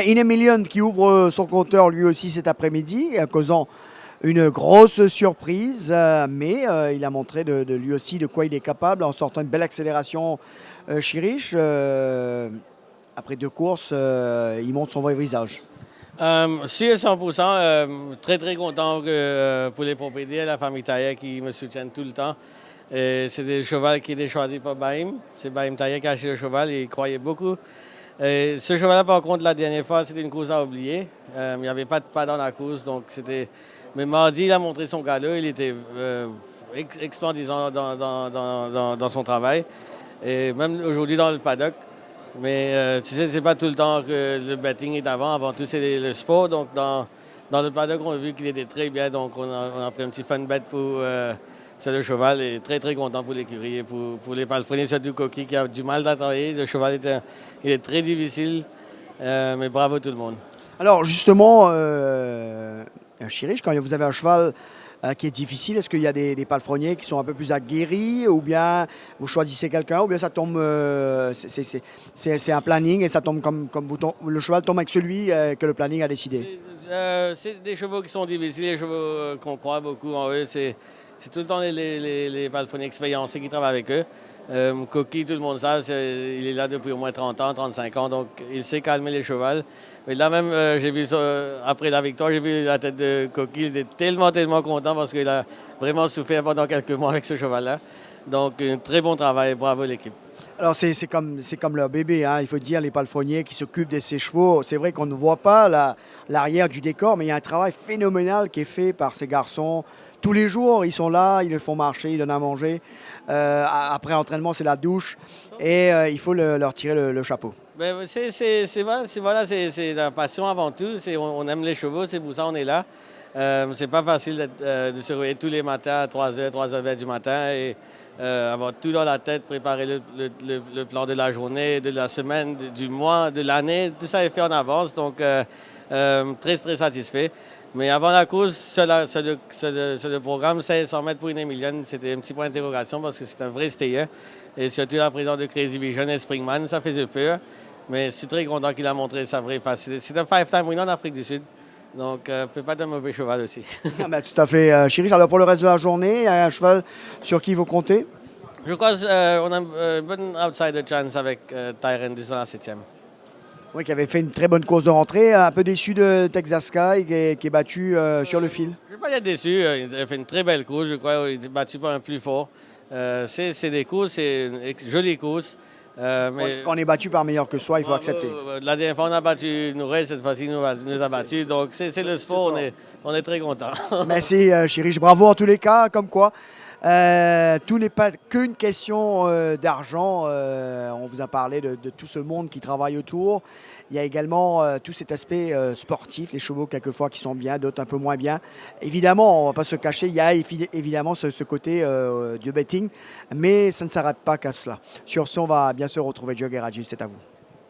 Il y a Million qui ouvre son compteur lui aussi cet après-midi, causant une grosse surprise, mais il a montré de lui aussi de quoi il est capable en sortant une belle accélération. Chiriche, après 2 courses, il montre son vrai visage. Sûr 100%, très très content pour les propriétaires, la famille Taillet qui me soutiennent tout le temps. C'est des chevaux qui étaient choisis par Baïm. C'est Baïm Taillet qui a acheté le cheval et il croyait beaucoup. Ce cheval-là, par contre, la dernière fois, c'était une course à oublier. Il n'y avait pas de pas dans la course, donc c'était. Mais mardi, il a montré son galop. Il était explosif dans son travail. Et même aujourd'hui dans le paddock. Mais tu sais, c'est pas tout le temps que le betting est avant. Avant tout, c'est le sport. Donc, dans le paddock, on a vu qu'il était très bien. Donc, on a pris un petit fun bet pour le cheval. Et très, très content pour l'écurie et pour les palefreniers, surtout Coquille, qui a du mal à travailler. Le cheval il est très difficile. Mais bravo tout le monde. Alors justement, Chiriche, quand vous avez un cheval qui est difficile, est-ce qu'il y a des palefreniers qui sont un peu plus aguerris ou bien vous choisissez quelqu'un ou bien ça tombe, c'est un planning et ça tombe comme le cheval tombe avec celui que le planning a décidé? C'est des chevaux qui sont difficiles, des chevaux qu'on croit beaucoup en eux. C'est tout le temps les palefreniers expérimentés qui travaillent avec eux. Coquille, tout le monde sait, il est là depuis au moins 30 ans, 35 ans, donc il sait calmer les chevaux. Mais là même, j'ai vu ça, après la victoire, j'ai vu la tête de Coquille, il était tellement content parce qu'il a vraiment souffert pendant quelques mois avec ce cheval-là. Donc, un très bon travail, bravo l'équipe. Alors c'est comme leur bébé, hein. Il faut dire, les palefreniers qui s'occupent de ces chevaux. C'est vrai qu'on ne voit pas l'arrière du décor, mais il y a un travail phénoménal qui est fait par ces garçons. Tous les jours, ils sont là, ils les font marcher, ils donnent à manger. Après l'entraînement, c'est la douche et il faut leur tirer le chapeau. Ben, c'est la passion avant tout. On aime les chevaux, c'est pour ça qu'on est là. C'est pas facile de se réveiller tous les matins à 3h, 3h20 du matin et avoir tout dans la tête, préparer le plan de la journée, de la semaine, du mois, de l'année. Tout ça est fait en avance, donc très, très satisfait. Mais avant la course, le programme 1600 mètres pour une Million, c'était un petit point d'interrogation parce que c'est un vrai stayer. Et surtout la présence de Crazy Vision et Springman, ça faisait peur. Mais je suis très content qu'il a montré sa vraie face. C'est un 5-time winner en Afrique du Sud. Donc, peut pas de mauvais cheval aussi. Ah ben, tout à fait, Chiriche. Alors pour le reste de la journée, il y a un cheval sur qui vous comptez? Je crois qu'on a une bonne outsider chance avec Tyrone dans la 7e. Oui, qui avait fait une très bonne course de rentrée, un peu déçu de Texas Sky, qui est battu sur le fil. Je ne vais pas être déçu. Il a fait une très belle course, je crois. Il est battu par un plus fort. C'est des courses, c'est une jolie course. Mais quand on est battu par meilleur que soi, il faut accepter. La dernière fois, on a battu Nourel, cette fois-ci, il nous a battus. Donc, c'est le sport, on est très contents. Merci, Chiriche. Bravo en tous les cas, comme quoi. Tout n'est pas qu'une question d'argent. On vous a parlé de tout ce monde qui travaille autour. Il y a également tout cet aspect sportif, les chevaux quelquefois qui sont bien, d'autres un peu moins bien. Évidemment, on ne va pas se cacher, il y a évidemment ce côté du betting, mais ça ne s'arrête pas qu'à cela. Sur ce, on va bien se retrouver. Joe Garaggi, c'est à vous.